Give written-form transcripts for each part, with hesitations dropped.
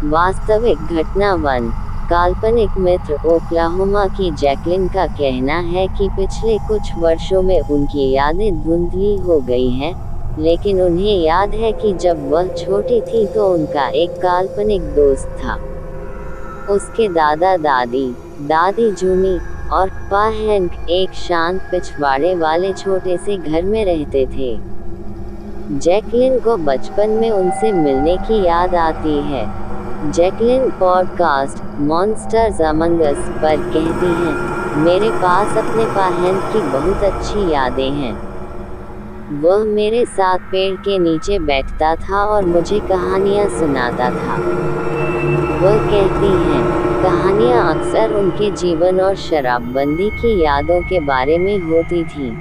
वास्तविक घटना 1। काल्पनिक मित्र ओक्लाहोमा की जैकलिन का कहना है कि पिछले कुछ वर्षों में उनकी यादें धुंधली हो गई हैं, लेकिन उन्हें याद है कि जब वह छोटी थी तो उनका एक काल्पनिक दोस्त था। उसके दादा दादी, दादी जूनी और पा हैंक एक शांत पिछवाड़े वाले छोटे से घर में रहते थे। जैकलिन को बचपन में उनसे मिलने की याद आती है। जैकलिन पॉडकास्ट मॉन्स्टर्स अमंग अस पर कहती हैं, मेरे पास अपने पा हैंक की बहुत अच्छी यादें हैं। वह मेरे साथ पेड़ के नीचे बैठता था और मुझे कहानियाँ सुनाता था। वह कहती हैं, कहानियाँ अक्सर उनके जीवन और शराबबंदी की यादों के बारे में होती थीं।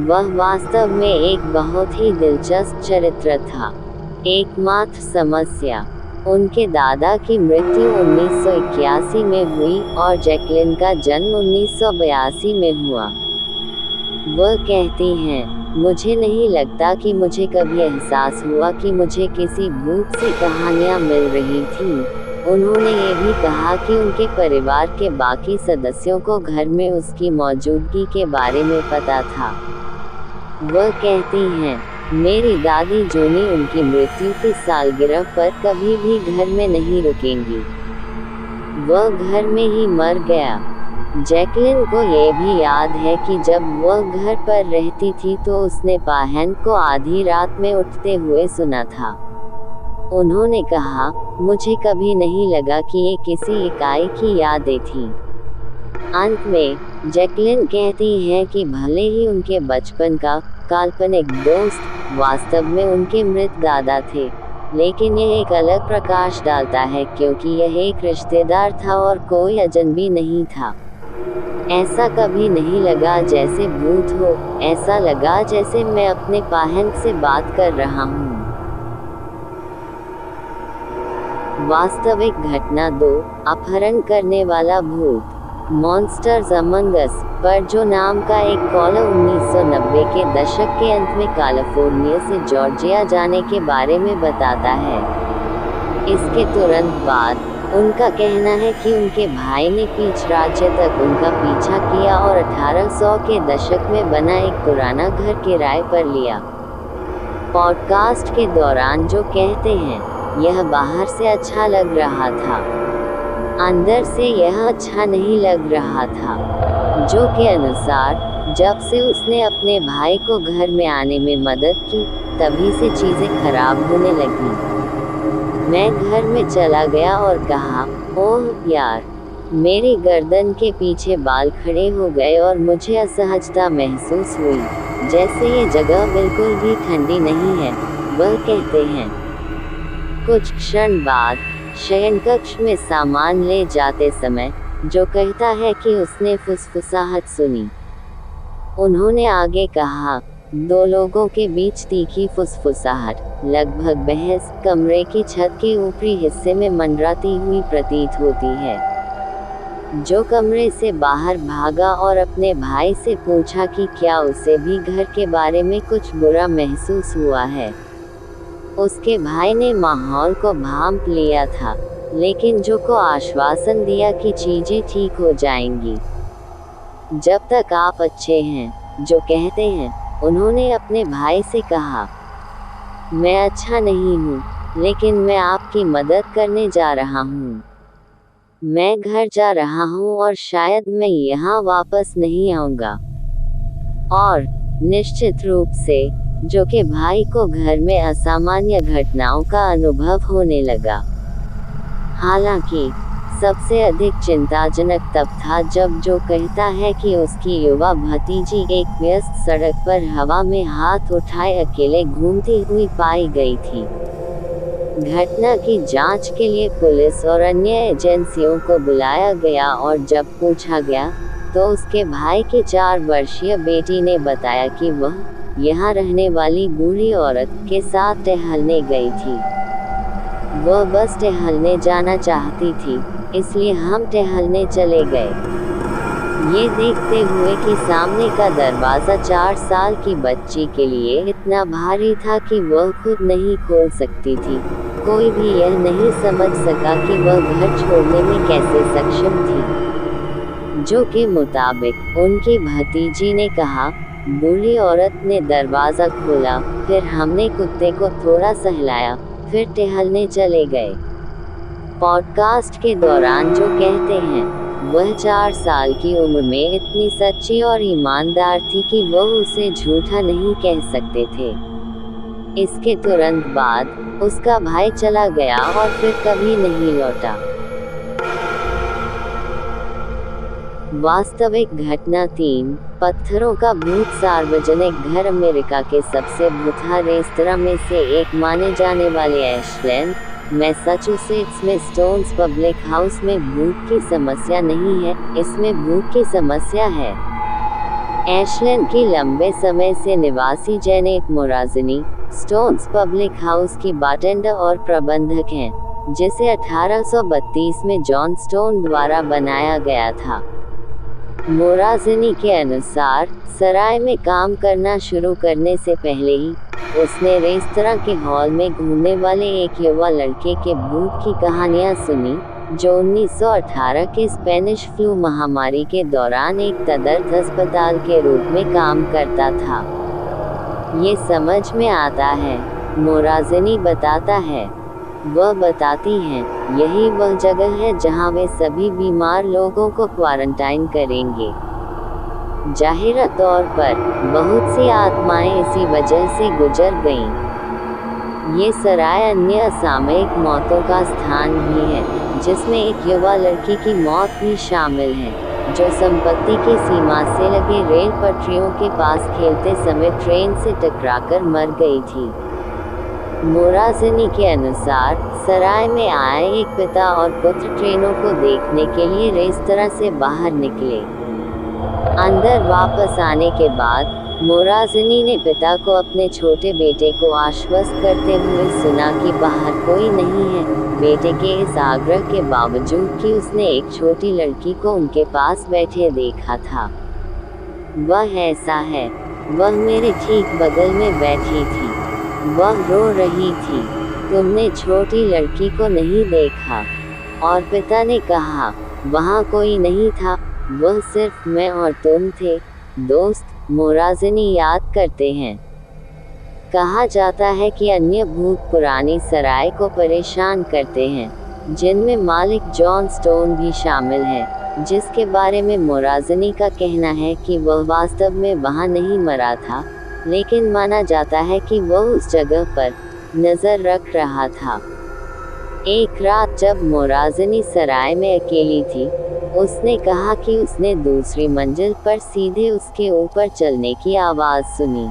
वह वास्तव में एक बहुत ही दिलचस्प चरित्र था। एकमात्र समस्या, उनके दादा की मृत्यु 1981 में हुई और जैकलिन का जन्म 1982 में हुआ। वह कहती हैं, मुझे नहीं लगता कि मुझे कभी एहसास हुआ कि मुझे किसी भूत से कहानियाँ मिल रही थीं। उन्होंने ये भी कहा कि उनके परिवार के बाकी सदस्यों को घर में उसकी मौजूदगी के बारे में पता था। वह कहती हैं, मेरी दादी जूनी उनकी मृत्यु की सालगिरह पर कभी भी घर में नहीं रुकेंगी। वह घर में ही मर गया। जैकलिन को ये भी याद है कि जब वह घर पर रहती थी तो उसने पा हैंक को आधी रात में उठते हुए सुना था। उन्होंने कहा, मुझे कभी नहीं लगा कि ये किसी इकाई की यादें थीं। अंत में, जैकलिन कहती हैं कि भले ही उनके बचपन का काल्पनिक दोस्त वास्तव में उनके मृत दादा थे, लेकिन यह एक अलग प्रकाश डालता है क्योंकि यह एक रिश्तेदार था और कोई अजनबी नहीं था। ऐसा कभी नहीं लगा जैसे भूत हो, ऐसा लगा जैसे मैं अपने पा हैंक से बात कर रहा हूँ। वास्तविक घटना 2। अपहरण करने वाला भूत मॉन्स्टर्स अमंग अस पर जो नाम का एक कॉलर 1990 के दशक के अंत में कैलिफोर्निया से जॉर्जिया जाने के बारे में बताता है। इसके तुरंत बाद उनका कहना है कि उनके भाई ने पीच राज्य तक उनका पीछा किया और 1800 के दशक में बना एक पुराना घर किराए पर लिया। पॉडकास्ट के दौरान जो कहते हैं, यह बाहर से अच्छा लग रहा था, अंदर से यह अच्छा नहीं लग रहा था। जो के अनुसार जब से उसने अपने भाई को घर में आने में मदद की, तभी से चीज़ें खराब होने लगीं। मैं घर में चला गया और कहा, ओह यार, मेरी गर्दन के पीछे बाल खड़े हो गए और मुझे असहजता महसूस हुई, जैसे ये जगह बिल्कुल भी ठंडी नहीं है। वह कहते हैं, कुछ क्षण बाद शयनकक्ष में सामान ले जाते समय जो कहता है कि उसने फुसफुसाहट सुनी। उन्होंने आगे कहा, 2 लोगों के बीच तीखी फुसफुसाहट, लगभग बहस, कमरे की छत के ऊपरी हिस्से में मंडराती हुई प्रतीत होती है। जो कमरे से बाहर भागा और अपने भाई से पूछा कि क्या उसे भी घर के बारे में कुछ बुरा महसूस हुआ है। उसके भाई ने माहौल को भांप लिया था, लेकिन जो को आश्वासन दिया कि चीज़ें ठीक हो जाएंगी जब तक आप अच्छे हैं। जो कहते हैं, उन्होंने अपने भाई से कहा, मैं अच्छा नहीं हूँ, लेकिन मैं आपकी मदद करने जा रहा हूँ। मैं घर जा रहा हूँ और शायद मैं यहाँ वापस नहीं आऊँगा। और निश्चित रूप से जो के भाई को घर में असामान्य घटनाओं का अनुभव होने लगा। हालांकि सबसे अधिक चिंताजनक तब था जब जो कहता है कि उसकी युवा भतीजी एक व्यस्त सड़क पर हवा में हाथ उठाए अकेले घूमती हुई पाई गई थी। घटना की जांच के लिए पुलिस और अन्य एजेंसियों को बुलाया गया और जब पूछा गया तो उसके भाई की 4 वर्षीय बेटी ने बताया कि वह यहाँ रहने वाली बूढ़ी औरत के साथ टहलने गई थी। वह बस टहलने जाना चाहती थी, इसलिए हम टहलने चले गए। ये देखते हुए कि सामने का दरवाज़ा 4 साल की बच्ची के लिए इतना भारी था कि वह खुद नहीं खोल सकती थी, कोई भी यह नहीं समझ सका कि वह घर छोड़ने में कैसे सक्षम थी। जो के मुताबिक उनकी भतीजी ने कहा, बूढ़ी औरत ने दरवाज़ा खोला, फिर हमने कुत्ते को थोड़ा सहलाया, फिर टहलने चले गए। पॉडकास्ट के दौरान जो कहते हैं, वह 4 साल की उम्र में इतनी सच्ची और ईमानदार थी कि वह उसे झूठा नहीं कह सकते थे। इसके तुरंत बाद उसका भाई चला गया और फिर कभी नहीं लौटा। वास्तविक घटना 3, पत्थरों का भूत। सार्वजनिक घर अमेरिका के सबसे भूतिया रेस्तरां में से एक माने जाने वाले एशलैंड, मैसाचुसेट्स में स्टोन्स पब्लिक हाउस में भूत की समस्या नहीं है, इसमें भूत की समस्या है। एशलैंड की लंबे समय से निवासी जेनेट मोराज़नी, स्टोन्स पब्लिक हाउस की बारटेंडर और प्रबंधक हैं, जिसे 1832 में जॉन स्टोन द्वारा बनाया गया था। मोराज़नी के अनुसार, सराय में काम करना शुरू करने से पहले ही उसने रेस्तरां के हॉल में घूमने वाले एक युवा लड़के के भूत की कहानियां सुनी, जो 1918 के स्पेनिश फ्लू महामारी के दौरान एक तदर्थ अस्पताल के रूप में काम करता था। ये समझ में आता है, मोराज़नी बताता है। वह बताती हैं, यही वह जगह है जहां वे सभी बीमार लोगों को क्वारंटाइन करेंगे। जाहिर तौर पर बहुत सी आत्माएं इसी वजह से गुजर गईं। ये सराय अन्य असामयिक मौतों का स्थान भी है, जिसमें एक युवा लड़की की मौत भी शामिल है, जो संपत्ति की सीमा से लगे रेल पटरियों के पास खेलते समय ट्रेन से टकराकर मर गई थी। मोराज़नी के अनुसार, सराय में आए एक पिता और पुत्र ट्रेनों को देखने के लिए रेस्तरां से बाहर निकले। अंदर वापस आने के बाद मोराज़नी ने पिता को अपने छोटे बेटे को आश्वस्त करते हुए सुना कि बाहर कोई नहीं है, बेटे के इस आग्रह के बावजूद कि उसने एक छोटी लड़की को उनके पास बैठे देखा था। वह ऐसा है, वह मेरे ठीक बगल में बैठी थी, वह रो रही थी, तुमने छोटी लड़की को नहीं देखा? और पिता ने कहा, वहाँ कोई नहीं था, वह सिर्फ मैं और तुम थे। दोस्त, मोराज़नी याद करते हैं। कहा जाता है कि अन्य भूत पुरानी सराय को परेशान करते हैं, जिनमें मालिक जॉन स्टोन भी शामिल है, जिसके बारे में मोराज़नी का कहना है कि वह वास्तव में वहाँ नहीं मरा था, लेकिन माना जाता है कि वह उस जगह पर नज़र रख रहा था। एक रात जब मोराज़नी सराय में अकेली थी, उसने कहा कि उसने दूसरी मंजिल पर सीधे उसके ऊपर चलने की आवाज़ सुनी।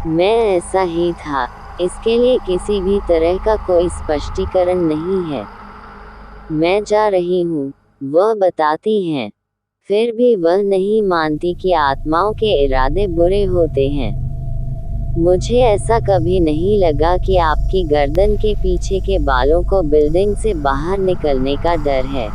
मैं ऐसा ही था, इसके लिए किसी भी तरह का कोई स्पष्टीकरण नहीं है। मैं जा रही हूँ, वह बताती हैं। फिर भी वह नहीं मानती कि आत्माओं के इरादे बुरे होते हैं। मुझे ऐसा कभी नहीं लगा कि आपकी गर्दन के पीछे के बालों को बिल्डिंग से बाहर निकलने का डर है।